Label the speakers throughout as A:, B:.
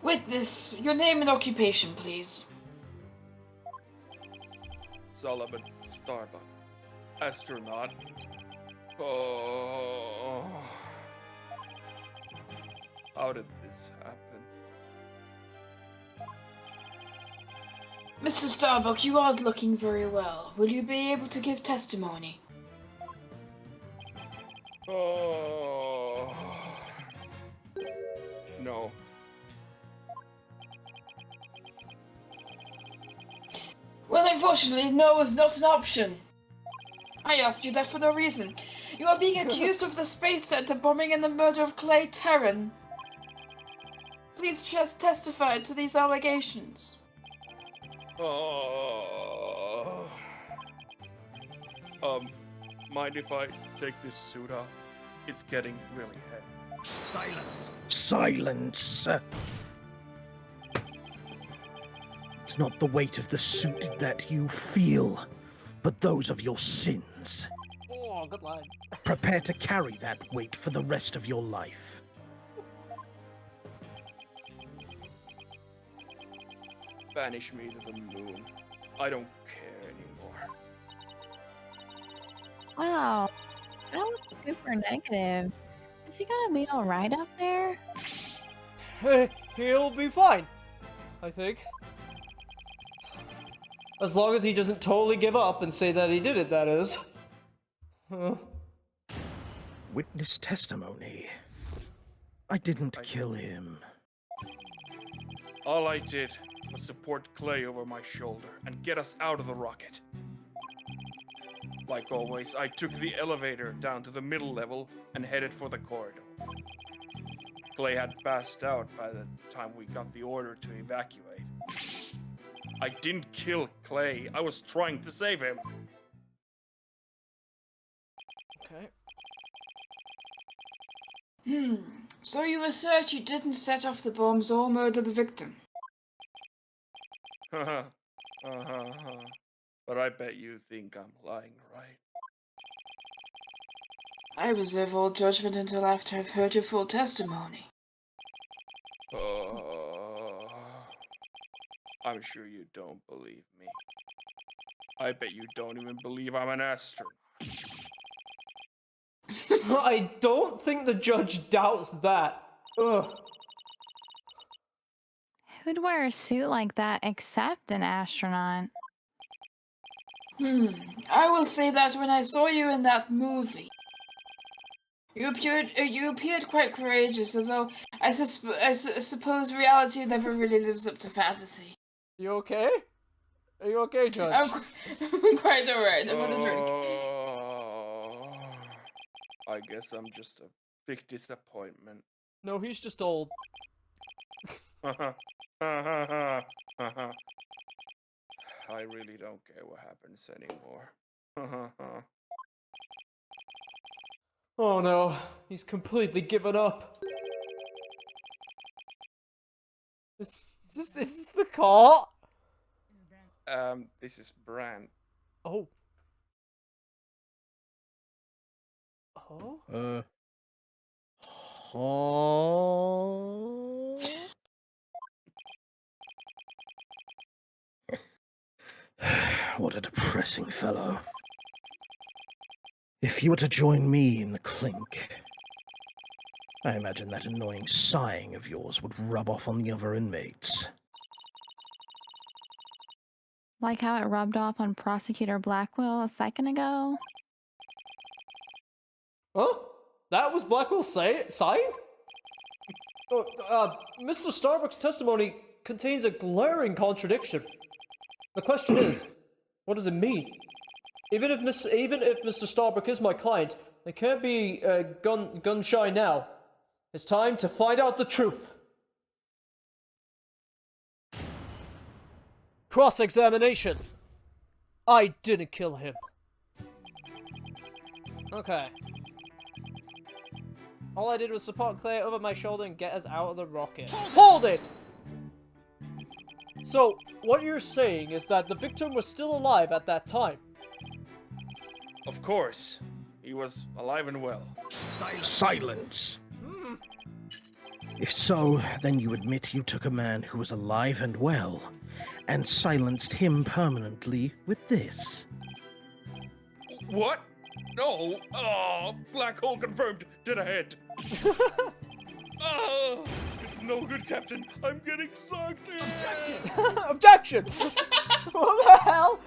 A: Witness, your name and occupation, please.
B: Solomon Starbuck. Astronaut. Oh. How did this happen?
A: Mr. Starbuck, you aren't looking very well. Will you be able to give testimony?
B: Oh. No.
A: Well, unfortunately, no is not an option. I asked you that for no reason. You are being accused of the Space Center bombing and the murder of Clay Terran. Please just testify to these allegations.
B: Oh. Mind if I take this suit off? It's getting really heavy.
C: Silence! Silence! It's not the weight of the suit that you feel, but those of your sins.
D: Oh, good line.
C: Prepare to carry that weight for the rest of your life.
B: Banish me to the moon. I don't care anymore.
E: Wow, that was super negative. Is he gonna be alright up there?
D: He'll be fine, I think. As long as he doesn't totally give up and say that he did it, that is.
C: Witness testimony. I didn't kill him.
B: All I did was support Clay over my shoulder and get us out of the rocket. Like always, I took the elevator down to the middle level and headed for the corridor. Clay had passed out by the time we got the order to evacuate. I didn't kill Clay. I was trying to save him.
D: Okay.
A: So you assert you didn't set off the bombs or murder the victim?
B: But I bet you think I'm lying, right?
A: I reserve all judgment until after I've heard your full testimony.
B: I'm sure you don't believe me. I bet you don't even believe I'm an astronaut.
D: I don't think the judge doubts that. Ugh.
E: Who'd wear a suit like that except an astronaut?
A: I will say that when I saw you in that movie, you appeared quite courageous, although I suppose reality never really lives up to fantasy.
D: You okay? Are you okay, Judge?
A: I'm quite alright. I've had a drink.
B: I guess I'm just a big disappointment.
D: No, he's just old.
B: I really don't care what happens anymore.
D: Oh no, he's completely given up. Is this the car?
B: This is Brand.
D: Oh. Oh?
C: What a depressing fellow. If you were to join me in the clink, I imagine that annoying sighing of yours would rub off on the other inmates.
E: Like how it rubbed off on Prosecutor Blackwell a second ago?
D: Huh? That was Blackwell's sign? Mr. Starbuck's testimony contains a glaring contradiction. The question is, what does it mean? Even if Mr. Starbuck is my client, they can't be gun shy now. It's time to find out the truth. Cross-examination. I didn't kill him. Okay. All I did was support Clay over my shoulder and get us out of the rocket. Hold it! So, what you're saying is that the victim was still alive at that time?
B: Of course. He was alive and well.
C: Silence! If so, then you admit you took a man who was alive and well, and silenced him permanently with this.
B: What? No. Oh, black hole confirmed. Dead ahead. Oh, it's no good, Captain. I'm getting sucked in.
D: Objection! Objection! What the hell?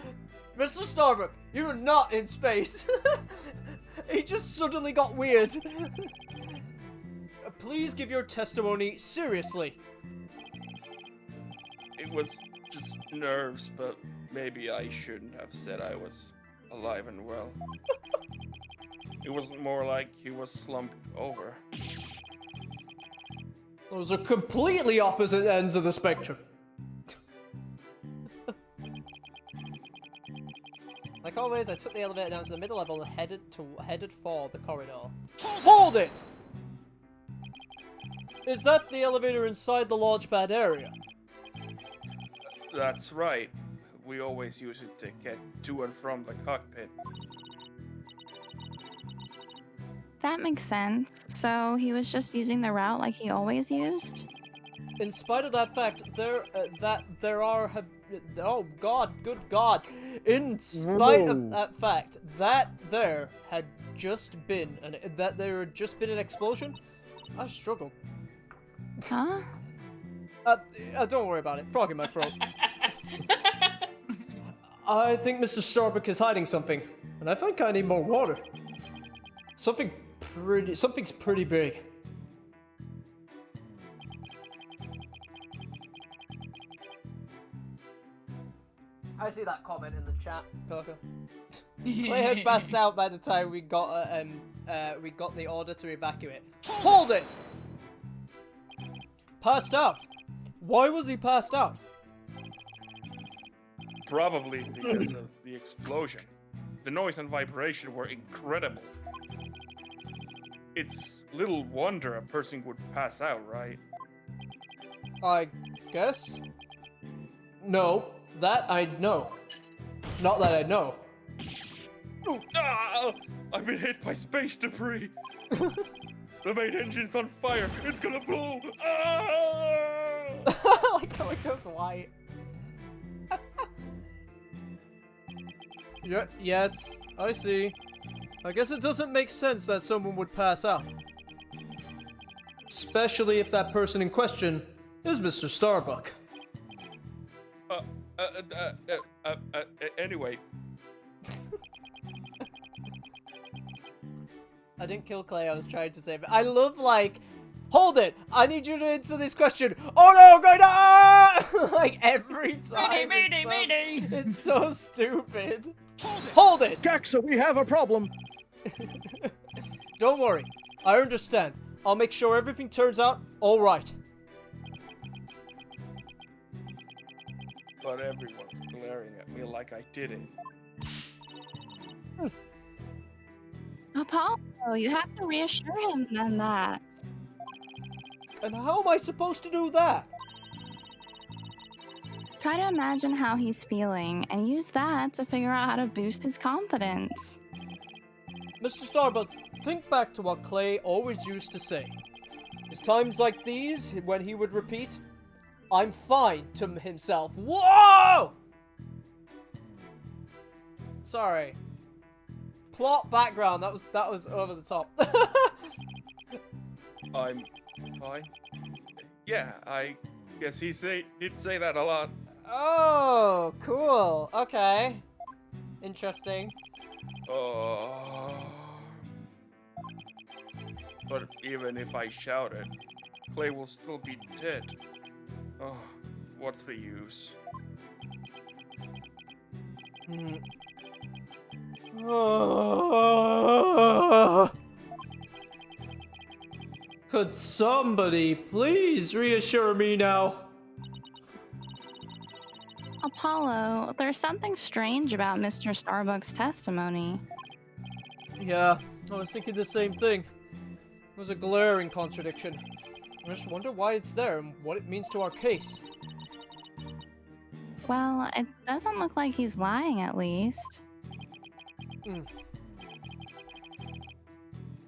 D: Mr. Starbuck, you're not in space. He just suddenly got weird. Please give your testimony seriously.
B: It was just nerves, but maybe I shouldn't have said I was alive and well. It was more like he was slumped over.
D: Those are completely opposite ends of the spectrum. Like always, I took the elevator down to the middle level and headed for the corridor. Hold it! Is that the elevator inside the launch pad area?
B: That's right. We always use it to get to and from the cockpit.
E: That makes sense. So he was just using the route like he always used?
D: In spite of that fact, oh god, good god. In spite of that fact, that there had just been an explosion, I struggled.
E: Huh?
D: Don't worry about it. Frog in my throat. I think Mr. Starbuck is hiding something, and I think I need more water. Something's pretty big. I see that comment in the chat, Coco. Clay had passed out by the time we got the order to evacuate. Hold it! Passed out? Why was he passed out?
B: Probably because of the explosion. The noise and vibration were incredible. It's little wonder a person would pass out, right?
D: I guess? No, that I know. Not that I know.
B: Ooh, ah, I've been hit by space debris. The main engine's on fire. It's gonna blow. Ah!
D: Like how it goes white. Yes, I see. I guess it doesn't make sense that someone would pass out. Especially if that person in question is Mr. Starbuck.
B: Anyway.
D: I didn't kill Clay, I was trying to save it. I love, like, hold it! I need you to answer this question. Oh no, going to like, every time.
A: Mayday!
D: It's so stupid. Hold it!
C: Gaxa, we have a problem!
D: Don't worry, I understand. I'll make sure everything turns out alright.
B: But everyone's glaring at me like I did it.
E: Apollo, you have to reassure him than that.
D: And how am I supposed to do that?
E: Try to imagine how he's feeling and use that to figure out how to boost his confidence.
D: Mr. Starbuck, think back to what Clay always used to say. It's times like these when he would repeat, "I'm fine," to himself. Whoa! Sorry. Plot background, that was over the top.
B: I'm fine. Yeah, I guess he did say that a lot.
D: Oh, cool. Okay. Interesting.
B: But even if I shouted, Clay will still be dead. Oh, what's the use?
D: Could somebody please reassure me now?
E: Apollo, there's something strange about Mr. Starbuck's testimony.
D: Yeah, I was thinking the same thing. It was a glaring contradiction. I just wonder why it's there and what it means to our case.
E: Well, it doesn't look like he's lying, at least.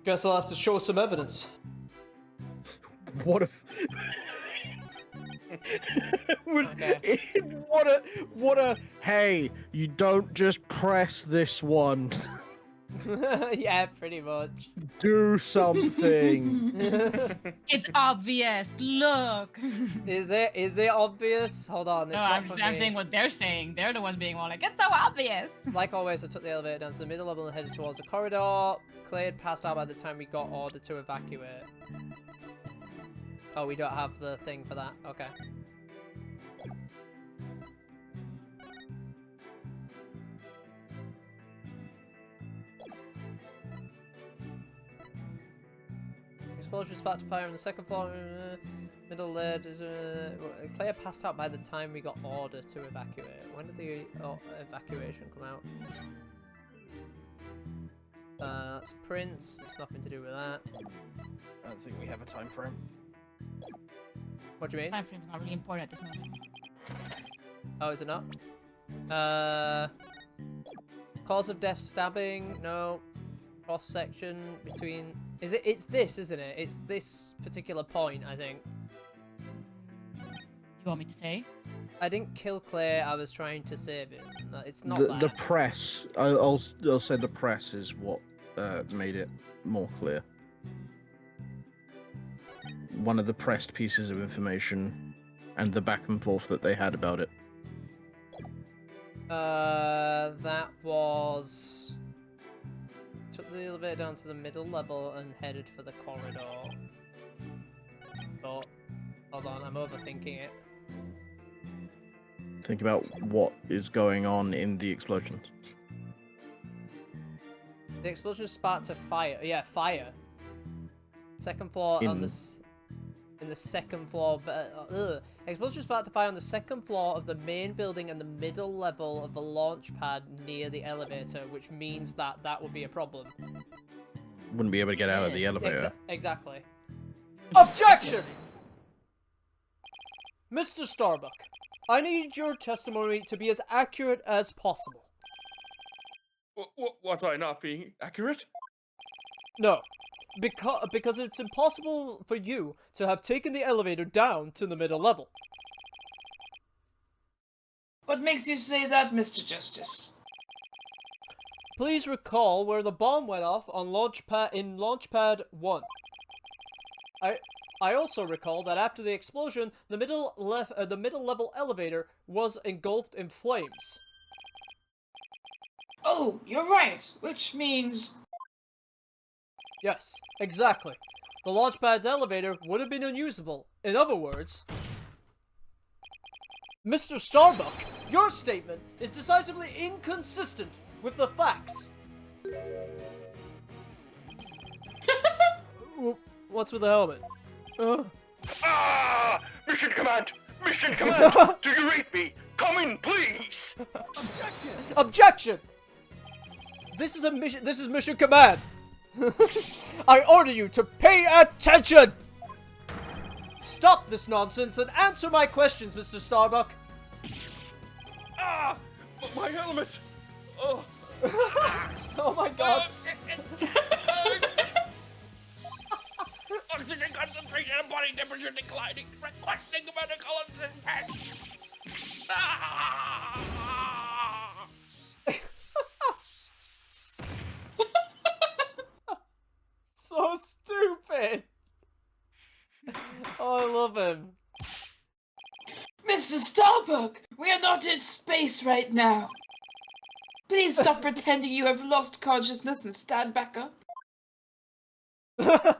D: Guess I'll have to show some evidence.
C: What if?
D: Okay.
C: What a hey, you don't just press this one.
D: Yeah, pretty much.
C: Do something.
F: It's obvious. Look.
D: Is it obvious? Hold on,
F: No,
D: it's not for
F: I'm
D: me.
F: saying what they're saying. They're the ones being all like, it's so obvious.
D: Like always, I took the elevator down to the middle level and headed towards the corridor. Clay had passed out by the time we got ordered to evacuate. Oh, we don't have the thing for that. Okay. Explosion sparked a fire on the second floor. Middle lead is. Clay had passed out by the time we got order to evacuate. When did the evacuation come out? That's Prince. There's nothing to do with that.
C: I don't think we have a time frame.
D: What do you mean?
F: Time frame's not really important at this moment.
D: Oh, is it not? Cause of death: stabbing. No. Cross section between. Is it? It's this, isn't it? It's this particular point, I think.
F: You want me to say?
D: I didn't kill Clay. I was trying to save him. No, it's not
C: The
D: that.
C: press. I'll say the press is what made it more clear. One of the pressed pieces of information, and the back and forth that they had about it.
D: That was. Took the elevator down to the middle level and headed for the corridor. But hold on, I'm overthinking it.
C: Think about what is going on in the explosions.
D: The explosion sparked a fire. Yeah, fire. Second floor on the. In the second floor, but explosion sparked a fire on the second floor of the main building and the middle level of the launch pad near the elevator, which means that would be a problem.
C: Wouldn't be able to get out of the elevator.
D: Exactly. Objection! Mr. Starbuck, I need your testimony to be as accurate as possible.
B: Was I not being accurate?
D: No. Because it's impossible for you to have taken the elevator down to the middle level.
A: What makes you say that, Mr. Justice?
D: Please recall where the bomb went off on Launchpad 1. I also recall that after the explosion, the middle level elevator was engulfed in flames.
A: Oh, you're right. Which means...
D: Yes, exactly. The Launchpad's elevator would have been unusable. In other words, Mr. Starbuck, your statement is decisively inconsistent with the facts. What's with the helmet?
B: Ah! Mission command! Mission command! Do you read me? Come in, please!
D: Objection! Objection! This is a mission. This is mission command. I order you to pay attention! Stop this nonsense and answer my questions, Mr. Starbuck!
B: Ah! My helmet! Oh!
D: Oh my god!
B: Oxygen concentration and body temperature declining. Requesting medical assistance! Ah!
D: So stupid! Oh, I love him.
A: Mr. Starbuck, we are not in space right now. Please stop pretending you have lost consciousness and stand back up.
B: I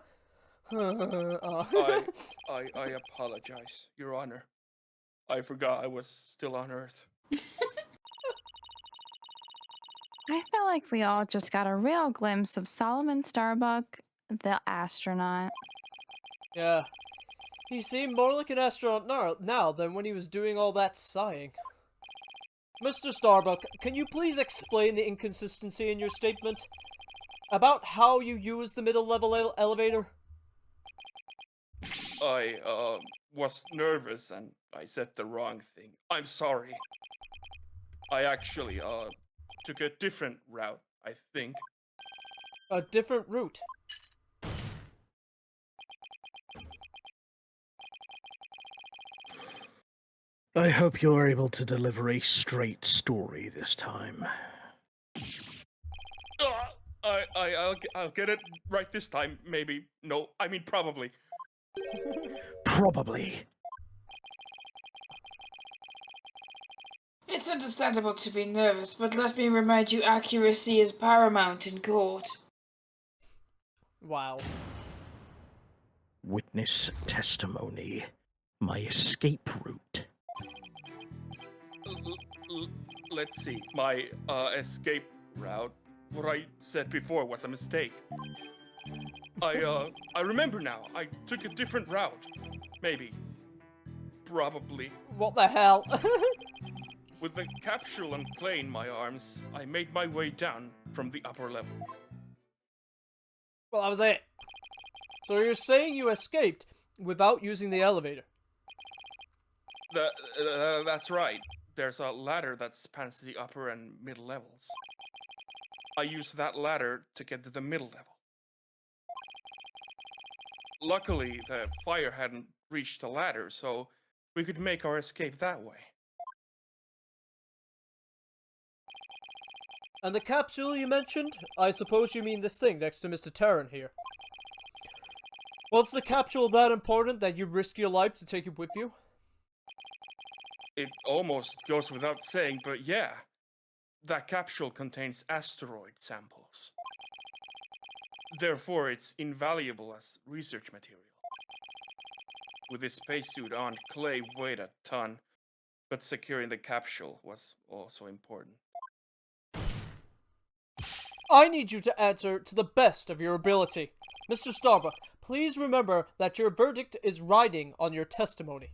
B: apologize, Your Honor. I forgot I was still on Earth.
E: I feel like we all just got a real glimpse of Solomon Starbuck, the astronaut.
D: Yeah. He seemed more like an astronaut now than when he was doing all that sighing. Mr. Starbuck, can you please explain the inconsistency in your statement about how you used the middle level elevator?
B: I was nervous and I said the wrong thing. I'm sorry. I actually took a different route, I think.
D: A different route.
C: I hope you're able to deliver a straight story this time.
B: I'll get it right this time, maybe. No, I mean probably.
C: Probably.
A: It's understandable to be nervous, but let me remind you accuracy is paramount in court.
D: Wow.
C: Witness testimony. My escape route.
B: Let's see. My escape route. What I said before was a mistake. I remember now. I took a different route. Maybe. Probably.
D: What the hell?
B: With the capsule and clay in my arms, I made my way down from the upper level.
D: Well, that was it. So you're saying you escaped without using the elevator?
B: That's right. There's a ladder that spans the upper and middle levels. I used that ladder to get to the middle level. Luckily, the fire hadn't reached the ladder, so we could make our escape that way.
D: And the capsule you mentioned? I suppose you mean this thing next to Mr. Terran here. Was the capsule that important that you risk your life to take it with you?
B: It almost goes without saying, but yeah. That capsule contains asteroid samples. Therefore, it's invaluable as research material. With his spacesuit on, Clay weighed a ton, but securing the capsule was also important.
D: I need you to answer to the best of your ability. Mr. Starbuck, please remember that your verdict is riding on your testimony.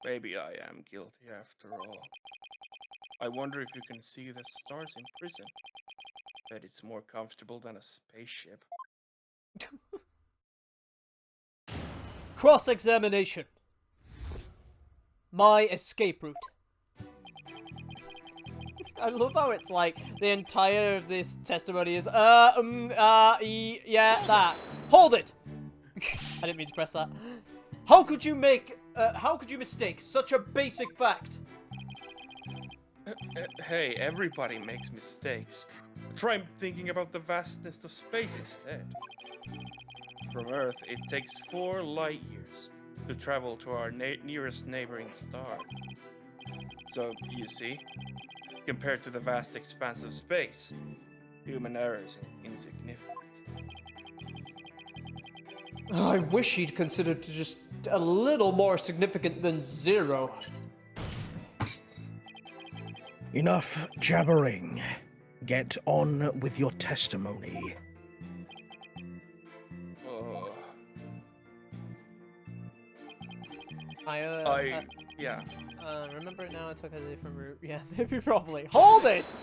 B: Maybe I am guilty after all. I wonder if you can see the stars in prison. Bet it's more comfortable than a spaceship.
D: Cross-examination. My escape route. I love how it's like the entire of this testimony is yeah, that. Hold it. I didn't mean to press that. How could you mistake such a basic fact?
B: Hey, everybody makes mistakes. Try thinking about the vastness of space instead. From Earth, it takes 4 light years to travel to our nearest neighboring star. So, you see, compared to the vast expanse of space, human error is insignificant.
D: I wish he'd considered just a little more significant than 0.
C: Enough jabbering. Get on with your testimony.
B: Yeah.
D: Remember it now, I took a different route. Yeah, maybe, probably. Hold it!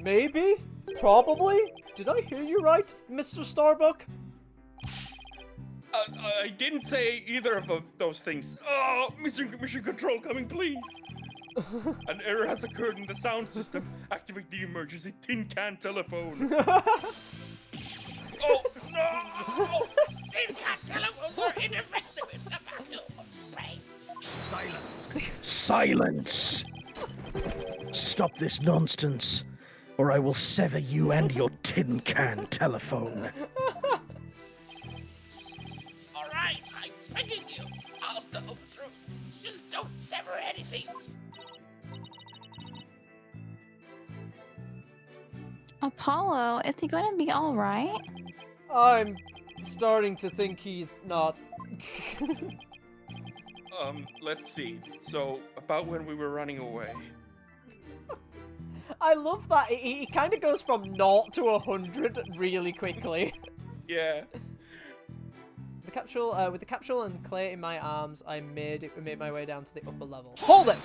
D: Maybe? Probably? Did I hear you right, Mr. Starbuck?
B: I didn't say either of those things. Oh, mission control coming, please. An error has occurred in the sound system. Activate the emergency tin can telephone. Oh, no! Tin can telephones are ineffective in the vacuum of space.
C: Silence! Silence! Stop this nonsense, or I will sever you and your tin can telephone.
B: All right, I'm begging you. I'll tell the truth. Just don't sever anything.
E: Apollo, is he going to be all right?
D: I'm starting to think he's not.
B: Let's see. So, about when we were running away.
D: I love that he kind of goes from 0 to 100 really quickly.
B: Yeah.
D: The capsule, with the capsule and clay in my arms, I made my way down to the upper level. Hold it!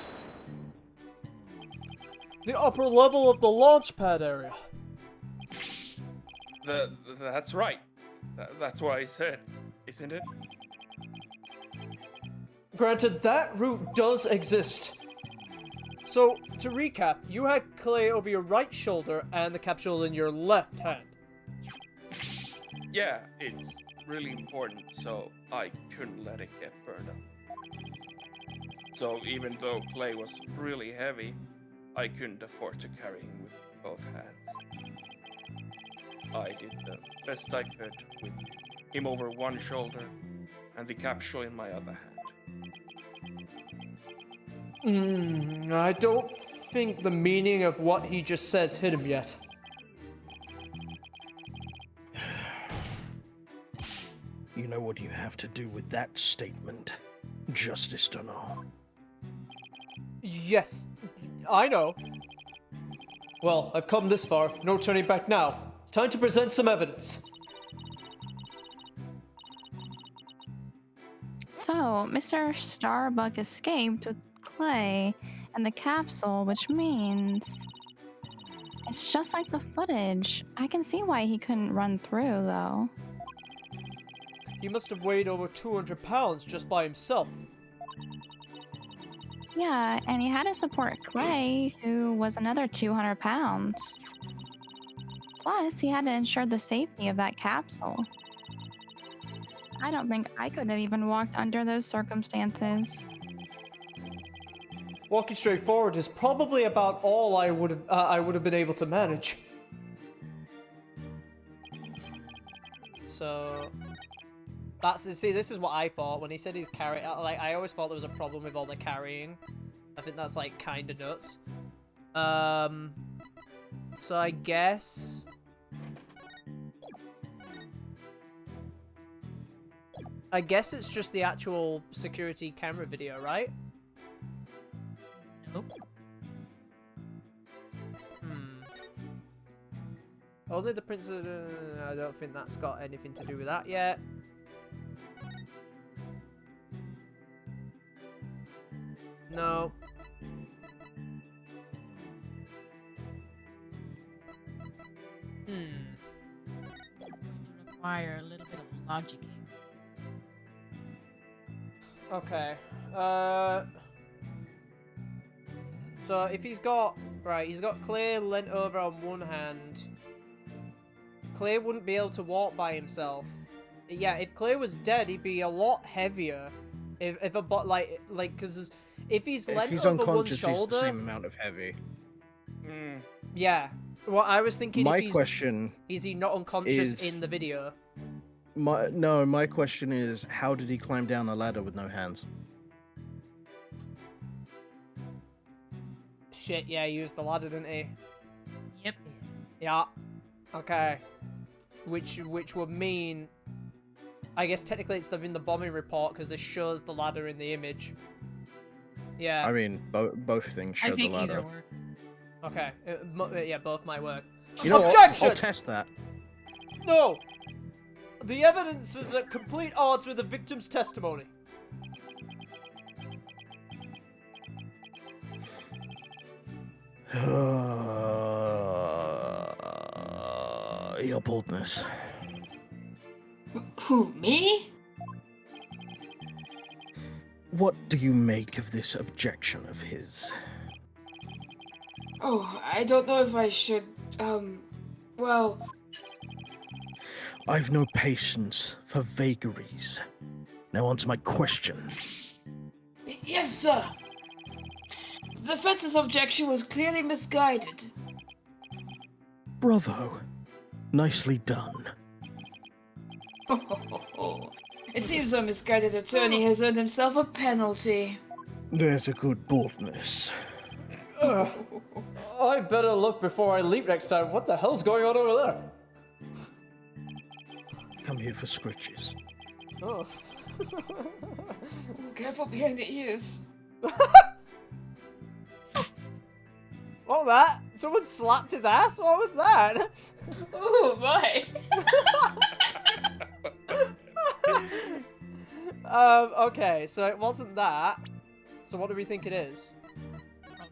D: The upper level of the launch pad area.
B: That's right. That's what I said, isn't it?
D: Granted, that route does exist. So, to recap, you had clay over your right shoulder and the capsule in your left hand.
B: Yeah, it's really important, so I couldn't let it get burned up. So even though clay was really heavy, I couldn't afford to carry him with both hands. I did the best I could with him over one shoulder and the capsule in my other hand.
D: I don't think the meaning of what he just says hit him yet.
C: You know what you have to do with that statement, Justice Dunno.
D: Yes, I know. Well, I've come this far. No turning back now. It's time to present some evidence.
E: So, Mr. Starbuck escaped with clay and the capsule, which means it's just like the footage. I can see why he couldn't run through, though.
D: He must have weighed over 200 pounds just by himself.
E: Yeah, and he had to support Clay, who was another 200 pounds. Plus, he had to ensure the safety of that capsule. I don't think I could have even walked under those circumstances.
D: Walking straight forward is probably about all I would have been able to manage. So see, this is what I thought when he said he's carrying. Like, I always thought there was a problem with all the carrying. I think that's like kind of nuts. So I guess. It's just the actual security camera video, right?
F: Nope.
D: Only the Prince of... I don't think that's got anything to do with that yet. No.
F: It's going to require a little bit of logicking.
D: Okay. So if he's got... Right, he's got Clay leant over on one hand. Clay wouldn't be able to walk by himself. Yeah, if Clay was dead, he'd be a lot heavier. If a bot like because if he's leant over one
C: unconscious,
D: shoulder,
C: he's the same amount of heavy.
D: yeah. Well, I was thinking,
C: My
D: if he's,
C: question
D: is he not unconscious
C: is-
D: in the video?
C: my question is, how did he climb down the ladder with no hands?
D: Shit, yeah, he used the ladder, didn't he?
F: Yep.
D: Yeah. Okay. Which would mean, I guess technically it's in the bombing report because this shows the ladder in the image. Yeah.
C: I mean, both things show
F: I
C: the
F: think
C: ladder.
F: either work.
D: Okay. Yeah, both might work.
C: You know
D: Objection!
C: what? I'll test that.
D: No! The evidence is at complete odds with the victim's testimony.
C: Your boldness.
A: Who, me?
C: What do you make of this objection of his?
A: Oh, I don't know if I should, well...
C: I've no patience for vagaries. Now on to my question.
A: Yes, sir! The defense's objection was clearly misguided.
C: Bravo. Nicely done.
A: It seems our misguided attorney has earned himself a penalty.
C: There's a good boldness.
D: I better look before I leap next time. What the hell's going on over there?
C: Come here for scritches.
D: Oh.
A: Careful behind the ears.
D: What was that? Someone slapped his ass? What was that?
A: Oh my!
D: Okay, so it wasn't that. So what do we think it is?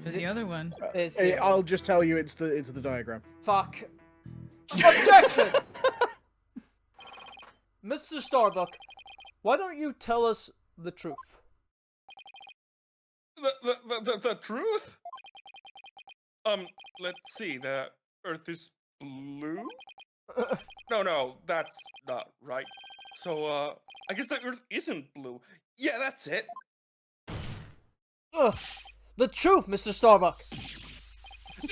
F: Is the other one?
D: It's
C: Hey, I'll just tell you, it's the diagram.
D: Fuck. Objection! Mr. Starbuck, why don't you tell us the truth?
B: The truth? Let's see. The Earth is blue? No, that's not right. So, I guess the Earth isn't blue. Yeah, that's it.
D: Ugh. The truth, Mr. Starbuck.
B: The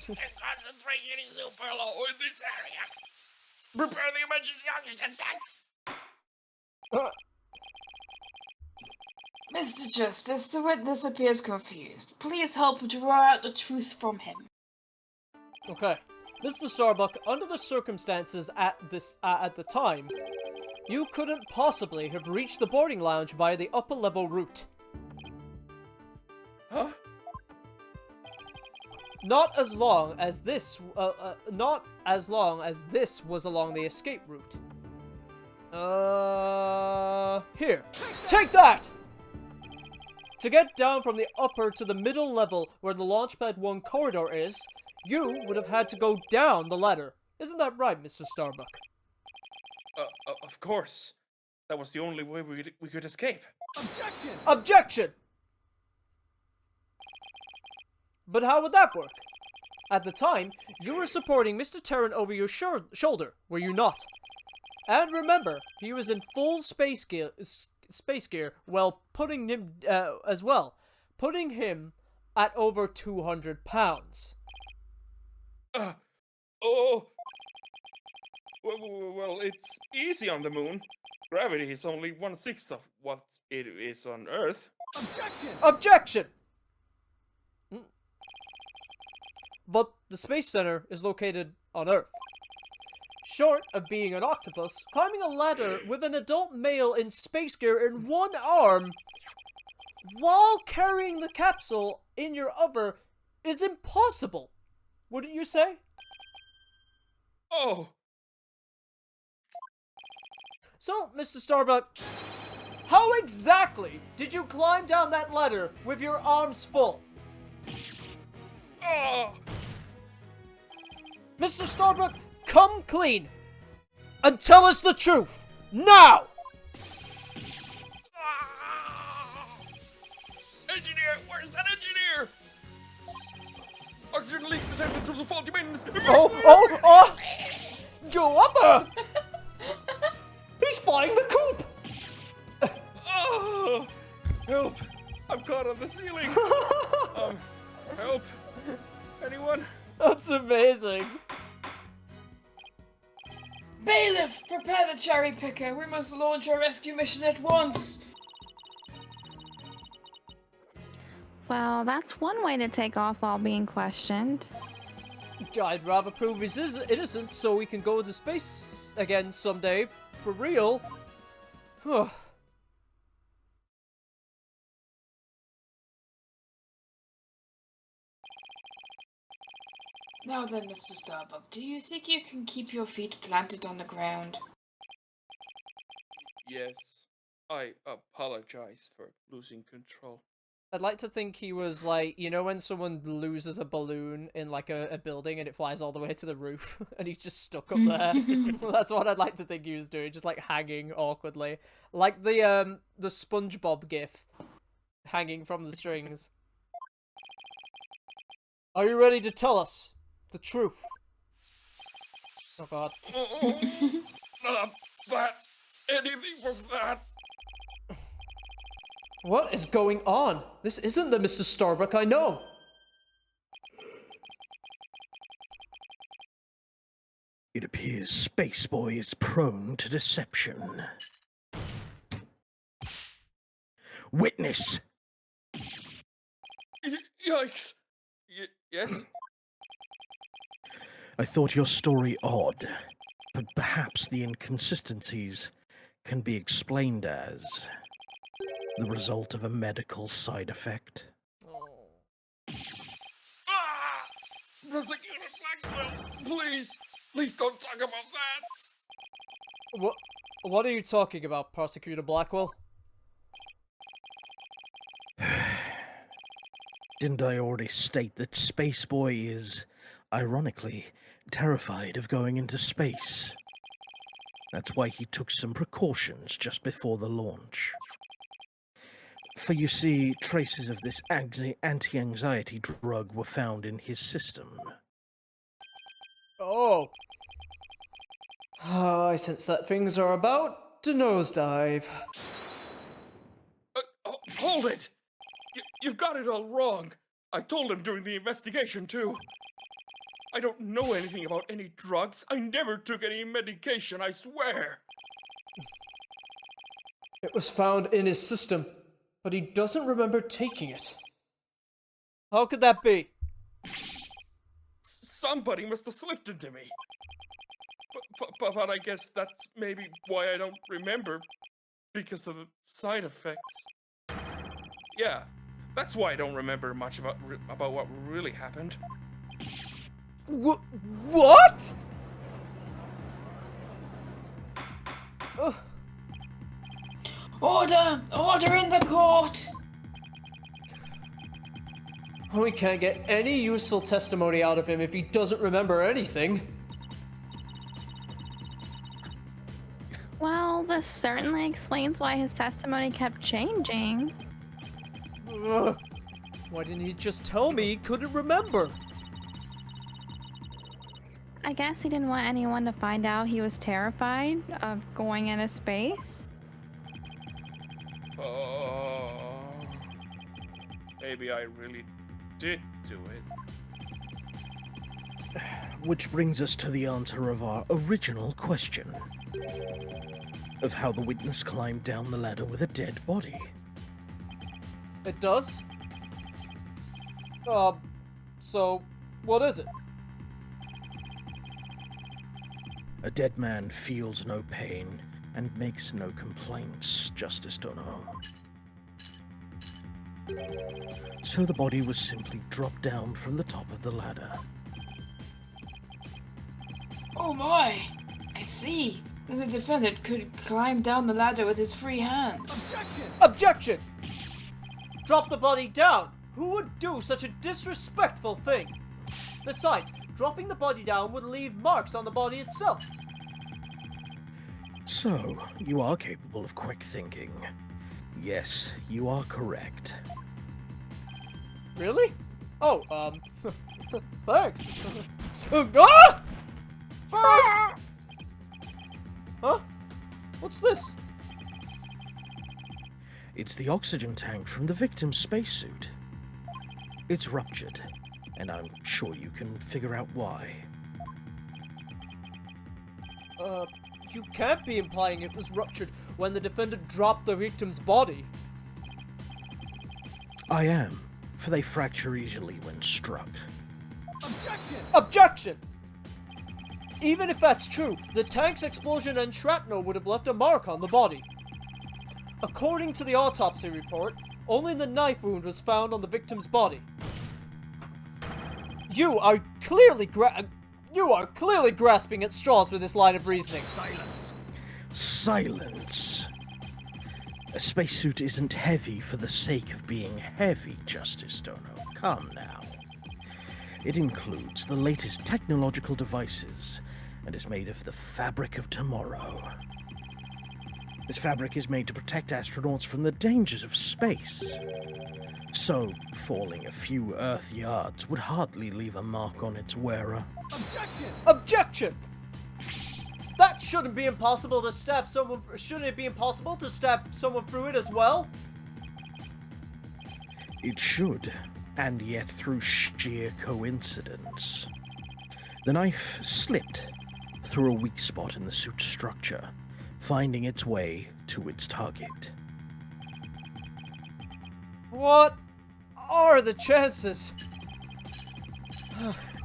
B: concentration is super low in this area. Prepare the emergency oxygen tanks.
A: Mr. Justice, the witness appears confused. Please help draw out the truth from him.
D: Okay. Mr. Starbuck, under the circumstances at the time, you couldn't possibly have reached the boarding lounge via the upper level route.
B: Huh?
D: Not as long as this was along the escape route. Here. Take that! To get down from the upper to the middle level where the Launchpad 1 corridor is, you would have had to go down the ladder. Isn't that right, Mr. Starbuck?
B: Of course. That was the only way we could escape.
C: Objection!
D: Objection! But how would that work? At the time, you were supporting Mr. Terran over your shoulder, were you not? And remember, he was in full space gear, well, putting him putting him at over 200 pounds.
B: Oh. Well, it's easy on the moon. Gravity is only 1/6 of what it is on Earth.
C: Objection!
D: Objection! But the Space Center is located on Earth. Short of being an octopus, climbing a ladder with an adult male in space gear in one arm while carrying the capsule in your other is impossible, wouldn't you say?
B: Oh.
D: So, Mr. Starbuck, how exactly did you climb down that ladder with your arms full?
B: Oh.
D: Mr. Starbuck, come clean and tell us the truth now!
B: Engineer, where's that engineer? Oxygen leak detected through the faulty mains.
D: Oh! Go what the? He's flying the coop!
B: Oh, help! I'm caught on the ceiling. Help! Anyone?
D: That's amazing.
A: Bailiff, prepare the cherry picker. We must launch our rescue mission at once.
E: Well, that's one way to take off while being questioned.
D: I'd rather prove his innocence so we can go to space again someday. For real.
A: Now then, Mr. Starbuck, do you think you can keep your feet planted on the ground?
B: Yes. I apologize for losing control.
D: I'd like to think he was like, you know when someone loses a balloon in like a building and it flies all the way to the roof and he's just stuck up there? That's what I'd like to think he was doing, just like hanging awkwardly. Like the SpongeBob gif. Hanging from the strings. Are you ready to tell us the truth? Oh god.
B: Not that. Anything from that.
D: What is going on? This isn't the Mr. Starbuck I know.
C: It appears Spaceboy is prone to deception. Witness!
B: Yikes. Yes?
C: I thought your story odd, but perhaps the inconsistencies can be explained as the result of a medical side effect.
B: Ah! Prosecutor Blackwell, please! Please don't talk about that!
D: What are you talking about, Prosecutor Blackwell?
C: Didn't I already state that Spaceboy is, ironically, terrified of going into space? That's why he took some precautions just before the launch. For you see, traces of this anti-anxiety drug were found in his system.
D: Oh. I sense that things are about to nosedive.
B: Hold it! You've got it all wrong. I told him during the investigation, too. I don't know anything about any drugs. I never took any medication, I swear.
D: It was found in his system, but he doesn't remember taking it. How could that be?
B: Somebody must have slipped into me. But I guess that's maybe why I don't remember, because of the side effects. Yeah, that's why I don't remember much about what really happened.
D: What?
A: Order! Order in the court!
D: We can't get any useful testimony out of him if he doesn't remember anything.
E: Well, this certainly explains why his testimony kept changing.
D: Ugh. Why didn't he just tell me he couldn't remember?
E: I guess he didn't want anyone to find out he was terrified of going into space.
B: Maybe I really did do it.
C: Which brings us to the answer of our original question. Of how the witness climbed down the ladder with a dead body.
D: It does? So, what is it?
C: A dead man feels no pain and makes no complaints, Justice Dono. So the body was simply dropped down from the top of the ladder.
A: Oh my! I see. The defendant could climb down the ladder with his free hands.
D: Objection! Drop the body down! Who would do such a disrespectful thing? Besides, dropping the body down would leave marks on the body itself.
C: So, you are capable of quick thinking. Yes, you are correct.
D: Really? Oh, thanks. Ah! Ah! Huh? What's this?
C: It's the oxygen tank from the victim's spacesuit. It's ruptured, and I'm sure you can figure out why.
D: You can't be implying it was ruptured when the defendant dropped the victim's body.
C: I am, for they fracture easily when struck.
D: Objection! Objection! Even if that's true, the tank's explosion and shrapnel would have left a mark on the body. According to the autopsy report, only the knife wound was found on the victim's body. You are clearly grasping at straws with this line of reasoning.
C: Silence! Silence! A spacesuit isn't heavy for the sake of being heavy, Justice Dono. Come now. It includes the latest technological devices and is made of the fabric of tomorrow. This fabric is made to protect astronauts from the dangers of space. So, falling a few Earth yards would hardly leave a mark on its wearer.
D: Objection! Objection! That shouldn't be impossible to stab someone. Shouldn't it be impossible to stab someone through it as well?
C: It should, and yet through sheer coincidence. The knife slipped through a weak spot in the suit's structure, finding its way to its target.
D: What are the chances?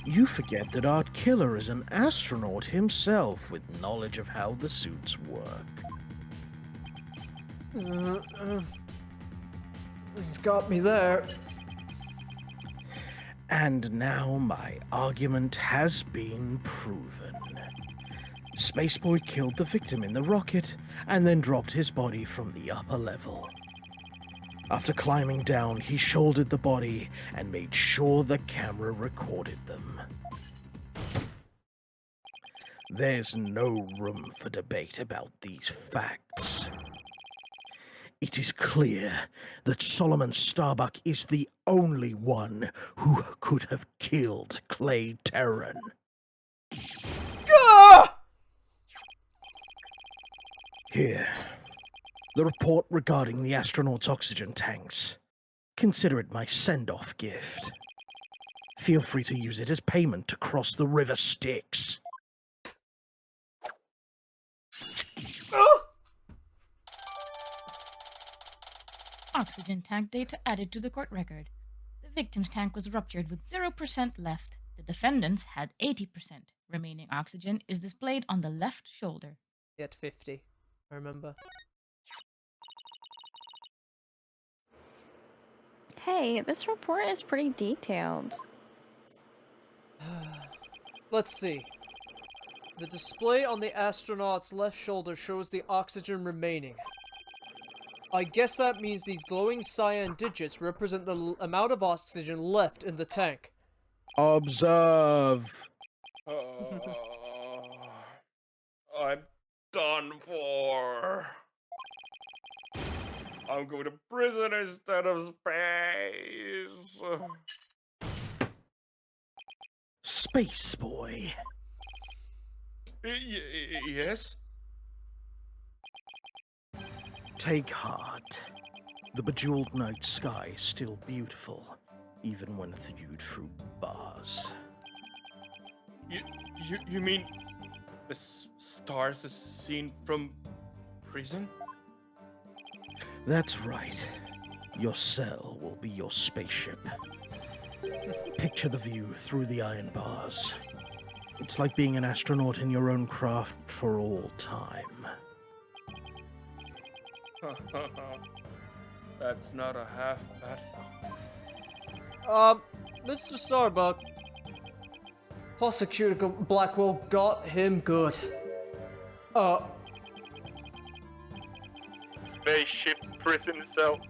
C: You forget that our killer is an astronaut himself with knowledge of how the suits work.
D: He's got me there.
C: And now my argument has been proven. Spaceboy killed the victim in the rocket and then dropped his body from the upper level. After climbing down, he shouldered the body and made sure the camera recorded them. There's no room for debate about these facts. It is clear that Solomon Starbuck is the only one who could have killed Clay Terran.
D: Ah!
C: Here, the report regarding the astronauts' oxygen tanks. Consider it my send-off gift. Feel free to use it as payment to cross the River Styx.
D: Ah!
F: Oxygen tank data added to the court record. The victim's tank was ruptured with 0% left. The defendant's had 80%. Remaining oxygen is displayed on the left shoulder.
D: He had 50, I remember.
E: Hey, this report is pretty detailed.
D: Let's see. The display on the astronaut's left shoulder shows the oxygen remaining. I guess that means these glowing cyan digits represent the amount of oxygen left in the tank.
C: Observe.
B: I'm done for. I'm going to prison instead of space.
C: Space boy.
B: Yes?
C: Take heart. The bejeweled night sky is still beautiful, even when viewed through bars.
B: You mean the stars as seen from prison?
C: That's right. Your cell will be your spaceship. Picture the view through the iron bars. It's like being an astronaut in your own craft for all time.
B: That's not a half bad thought.
D: Mr. Starbuck. Prosecutor Blackwell got him good.
B: Spaceship prison cell.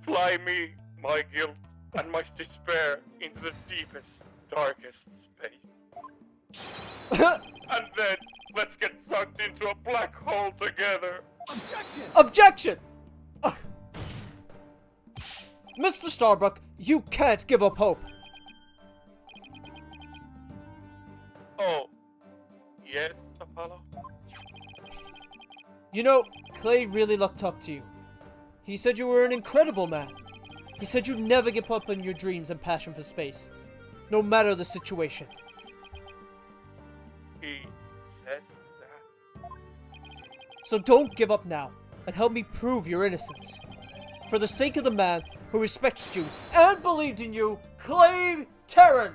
B: Fly me, my guilt, and my despair into the deepest, darkest space. And then, let's get sucked into a black hole together.
D: Objection! Mr. Starbuck, you can't give up hope.
B: Oh, yes, Apollo?
D: You know, Clay really looked up to you. He said you were an incredible man. He said you'd never give up on your dreams and passion for space, no matter the situation.
B: He said that?
D: So don't give up now, and help me prove your innocence. For the sake of the man who respected you and believed in you, Clay Terran!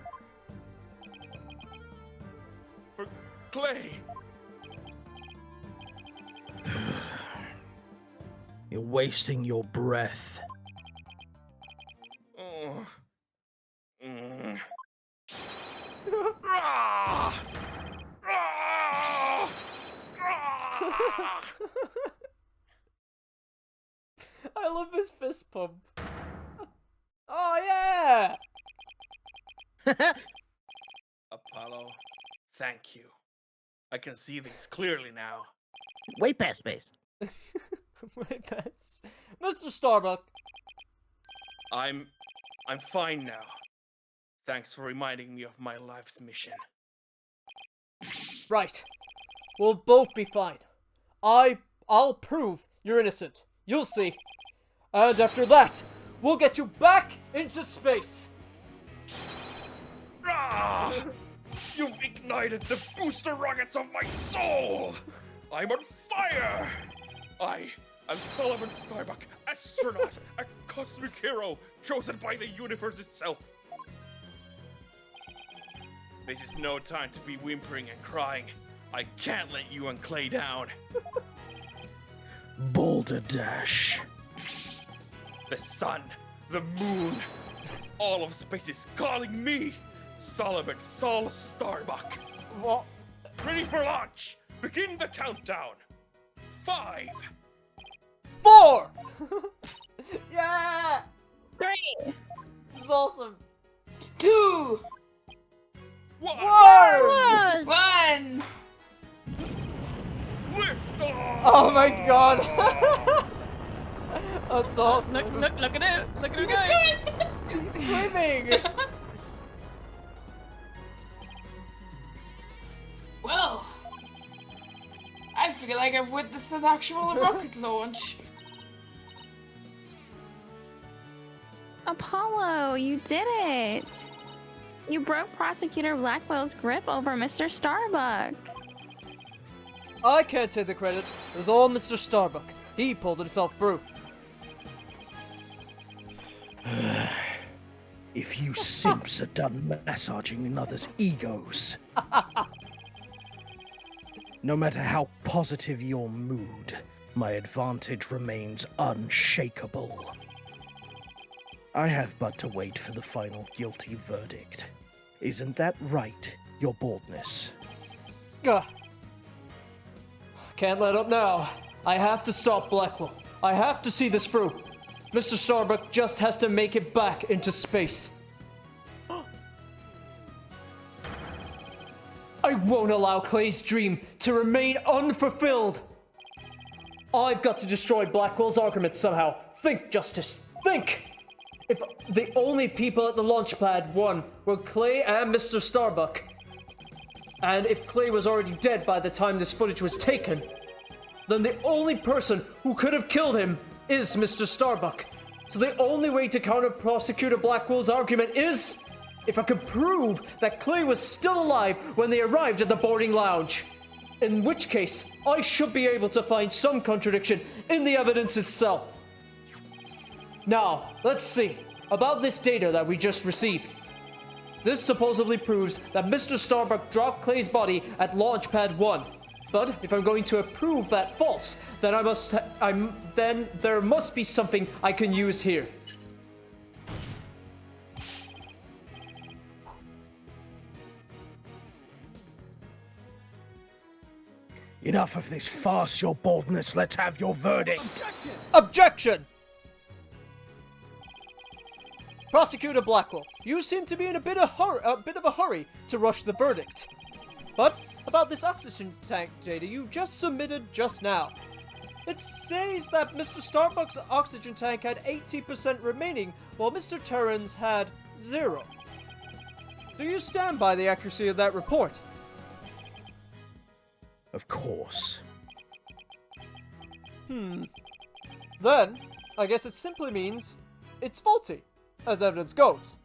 B: For Clay!
C: You're wasting your breath.
B: Oh. Ah! Ah! Ah!
D: I love his fist pump. Oh yeah!
B: Apollo, thank you. I can see things clearly now.
C: Way past space.
D: Wait, that's... Mr. Starbuck!
B: I'm fine now. Thanks for reminding me of my life's mission.
D: Right. We'll both be fine. I'll prove you're innocent. You'll see. And after that, we'll get you back into space.
B: Ah! You've ignited the booster rockets of my soul! I'm on fire! I'm Solomon Starbuck, astronaut, a cosmic hero chosen by the universe itself. This is no time to be whimpering and crying. I can't let you and Clay down.
C: Boulder Dash.
B: The sun, the moon, all of space is calling me, Solomon Sol Starbuck.
D: What?
B: Ready for launch! Begin the countdown! 5,
D: 4! Yeah!
E: 3,
D: This is awesome.
A: 2,
B: 1,
D: Whoa!
A: 1.
B: lift off!
D: Oh my god! That's awesome.
F: Look at it! Look at him going!
D: He's swimming!
A: Well, I feel like I've witnessed an actual rocket launch.
E: Apollo, you did it! You broke Prosecutor Blackwell's grip over Mr. Starbuck.
D: I can't take the credit. It was all Mr. Starbuck. He pulled himself through.
C: If you simps are done massaging another's egos, no matter how positive your mood, my advantage remains unshakable. I have but to wait for the final guilty verdict. Isn't that right, your boldness?
D: Ugh. Can't let up now. I have to stop Blackwell. I have to see this through. Mr. Starbuck just has to make it back into space. I won't allow Clay's dream to remain unfulfilled. I've got to destroy Blackwell's argument somehow. Think, Justice, think! If the only people at the launch pad won were Clay and Mr. Starbuck, and if Clay was already dead by the time this footage was taken, then the only person who could have killed him is Mr. Starbuck. So the only way to counter Prosecutor Blackwell's argument is if I could prove that Clay was still alive when they arrived at the boarding lounge. In which case, I should be able to find some contradiction in the evidence itself. Now, let's see about this data that we just received. This supposedly proves that Mr. Starbuck dropped Clay's body at Launchpad 1. But if I'm going to prove that false, then then there must be something I can use here.
C: Enough of this farce, your boldness. Let's have your verdict.
D: Objection! Prosecutor Blackwell, you seem to be in a bit of a hurry to rush the verdict. But about this oxygen tank data you just submitted just now. It says that Mr. Starbuck's oxygen tank had 80% remaining, while Mr. Terran's had 0. Do you stand by the accuracy of that report?
C: Of course.
D: Then, I guess it simply means it's faulty, as evidence goes.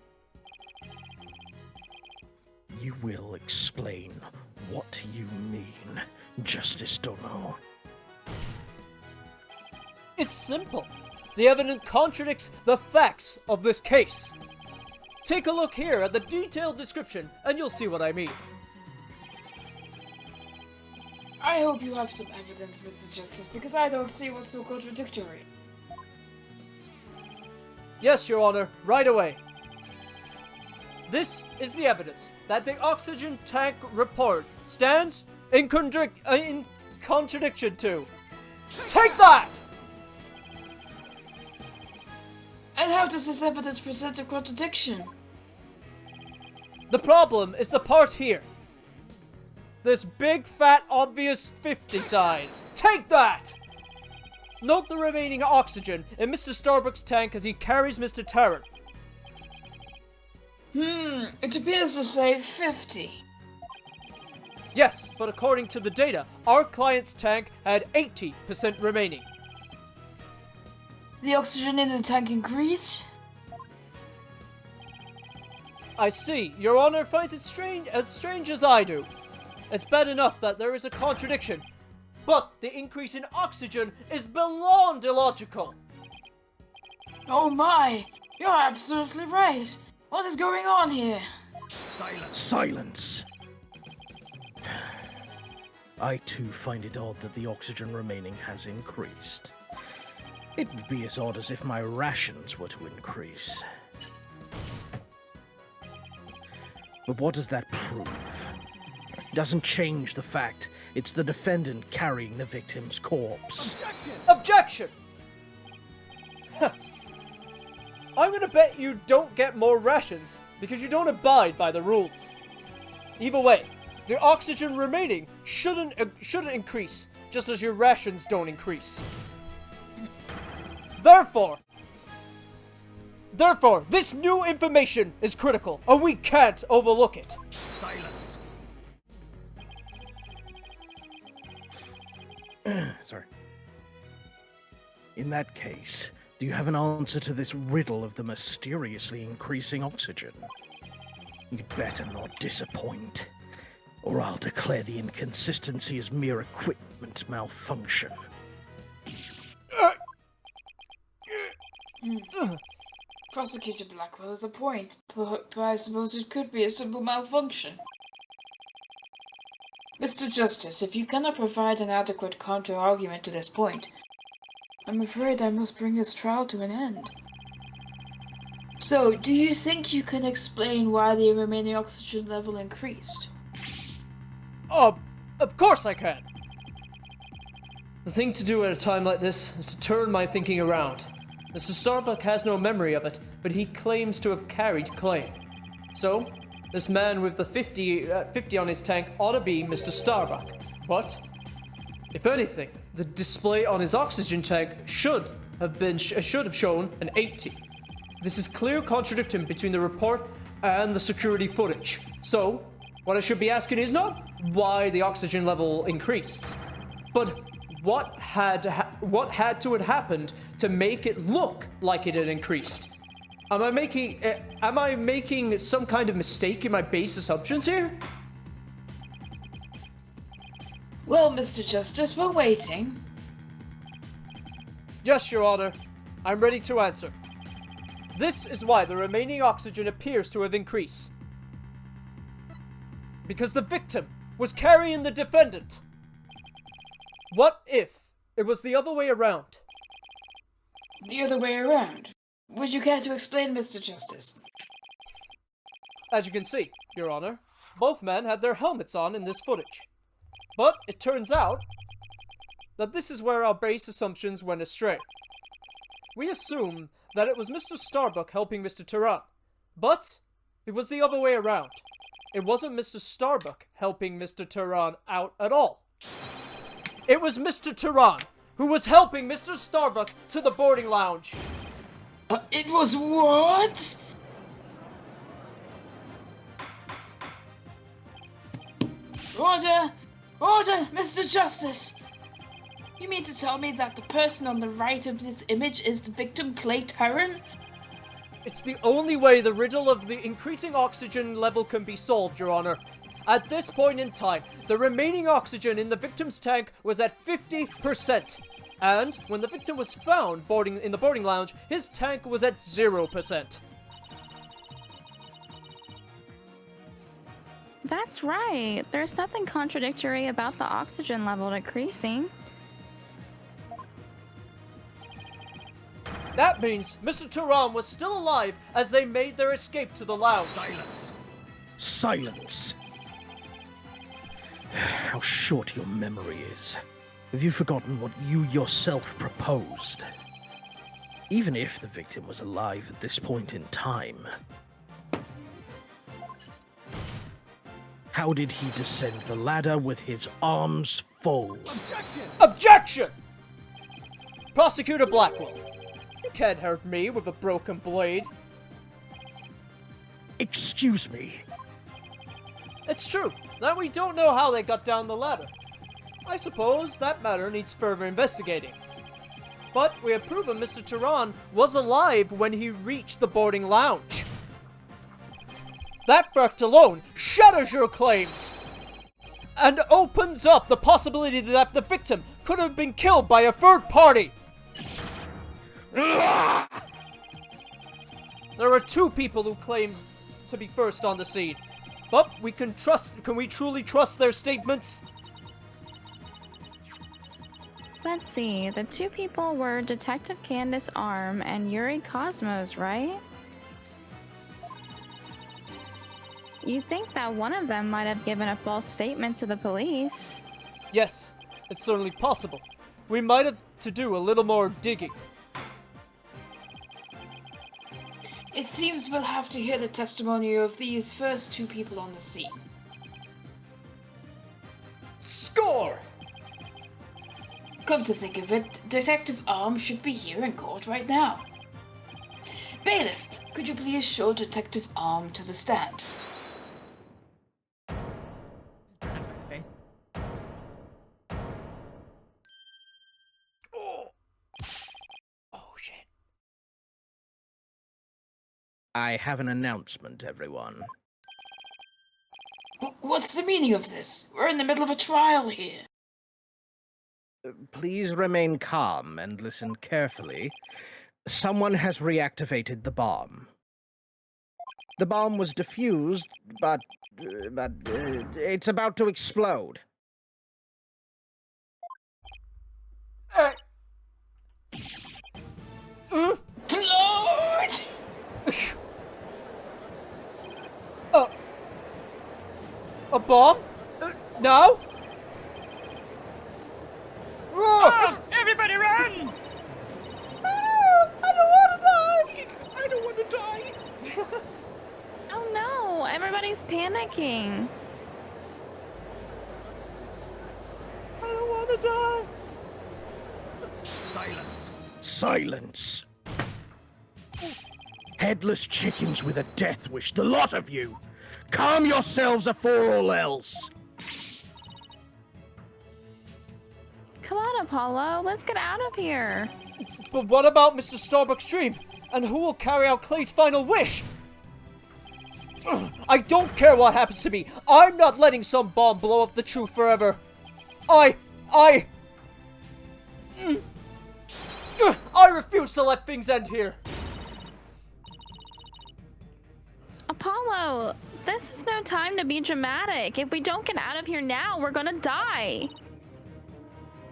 C: You will explain what you mean, Justice Dono.
D: It's simple. The evidence contradicts the facts of this case. Take a look here at the detailed description, and you'll see what I mean.
A: I hope you have some evidence, Mr. Justice, because I don't see what's so contradictory.
D: Yes, Your Honor, right away. This is the evidence that the oxygen tank report stands in contradiction to. Take that!
A: And how does this evidence present a contradiction?
D: The problem is the part here. This big, fat, obvious 50 sign. Take that! Note the remaining oxygen in Mr. Starbuck's tank as he carries Mr. Terran.
A: It appears to say 50.
D: Yes, but according to the data, our client's tank had 80% remaining.
A: The oxygen in the tank increased?
D: I see. Your Honor finds it strange as I do. It's bad enough that there is a contradiction, but the increase in oxygen is beyond illogical.
A: Oh my! You're absolutely right! What is going on here?
C: Silence! I too find it odd that the oxygen remaining has increased. It would be as odd as if my rations were to increase. But what does that prove? It doesn't change the fact it's the defendant carrying the victim's corpse.
D: Objection! I'm gonna bet you don't get more rations because you don't abide by the rules. Either way, the oxygen remaining shouldn't increase, just as your rations don't increase. Therefore, this new information is critical, and we can't overlook it.
C: Silence. Sorry. In that case, do you have an answer to this riddle of the mysteriously increasing oxygen? You'd better not disappoint, or I'll declare the inconsistency as mere equipment malfunction.
A: Prosecutor Blackwell has a point, but I suppose it could be a simple malfunction. Mr. Justice, if you cannot provide an adequate counter-argument to this point, I'm afraid I must bring this trial to an end. So, do you think you can explain why the remaining oxygen level increased?
D: Of course I can. The thing to do at a time like this is to turn my thinking around. Mr. Starbuck has no memory of it, but he claims to have carried claim. So, this man with the 50 on his tank ought to be Mr. Starbuck. But, if anything, the display on his oxygen tank should have shown an 80. This is clear contradiction between the report and the security footage. So, what I should be asking is not why the oxygen level increased, but what had to have happened to make it look like it had increased. Am I making some kind of mistake in my base assumptions here?
A: Well, Mr. Justice, we're waiting.
D: Yes, Your Honor. I'm ready to answer. This is why the remaining oxygen appears to have increased. Because the victim was carrying the defendant. What if it was the other way around?
A: The other way around. Would you care to explain, Mr. Justice?
D: As you can see, Your Honor, both men had their helmets on in this footage. But it turns out that this is where our base assumptions went astray. We assume that it was Mr. Starbuck helping Mr. Turan, but it was the other way around. It wasn't Mr. Starbuck helping Mr. Turan out at all. It was Mr. Turan who was helping Mr. Starbuck to the boarding lounge.
A: It was what? Order! Order, Mr. Justice! You mean to tell me that the person on the right of this image is the victim, Clay Terran?
D: It's the only way the riddle of the increasing oxygen level can be solved, Your Honor. At this point in time, the remaining oxygen in the victim's tank was at 50%. And when the victim was found in the boarding lounge, his tank was at 0%.
E: That's right. There's nothing contradictory about the oxygen level decreasing.
D: That means Mr. Turan was still alive as they made their escape to the lounge.
C: Silence. Silence. How short your memory is. Have you forgotten what you yourself proposed? Even if the victim was alive at this point in time, how did he descend the ladder with his arms full?
D: Objection! Objection! Prosecutor Blackwell, you can't hurt me with a broken blade.
C: Excuse me.
D: It's true that we don't know how they got down the ladder. I suppose that matter needs further investigating. But we have proven Mr. Turan was alive when he reached the boarding lounge. That fact alone shatters your claims and opens up the possibility that the victim could have been killed by a third party. There are two people who claim to be first on the scene, but can we truly trust their statements?
E: Let's see. The two people were Detective Candace Arm and Yuri Cosmos, right? You think that one of them might have given a false statement to the police?
D: Yes, it's certainly possible. We might have to do a little more digging.
A: It seems we'll have to hear the testimony of these first two people on the scene.
D: Score!
A: Come to think of it, Detective Arm should be here in court right now. Bailiff, could you please show Detective Arm to the stand?
F: Okay.
D: Oh shit.
C: I have an announcement, everyone.
A: What's the meaning of this? We're in the middle of a trial here.
C: Please remain calm and listen carefully. Someone has reactivated the bomb. The bomb was defused, but it's about to explode.
A: Lord!
D: A bomb? Now?
F: Oh, everybody run!
D: I don't want to die!
C: I don't want to die.
E: Oh no, everybody's panicking.
D: I don't want to die!
C: Silence. Silence. Headless chickens with a death wish, the lot of you. Calm yourselves afore all else.
E: Come on, Apollo, let's get out of here.
D: But what about Mr. Starbuck's dream? And who will carry out Clay's final wish? I don't care what happens to me. I'm not letting some bomb blow up the truth forever. I refuse to let things end here.
E: Apollo, this is no time to be dramatic. If we don't get out of here now, we're gonna die.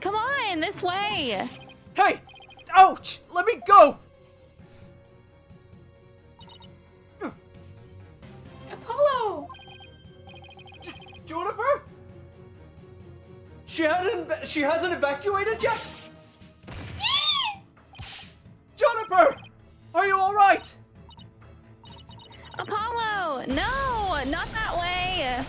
E: Come on, this way.
D: Hey! Ouch! Let me go!
A: Apollo!
D: Juniper? She hasn't evacuated yet? Juniper! Are you alright?
E: Apollo, no, not that way.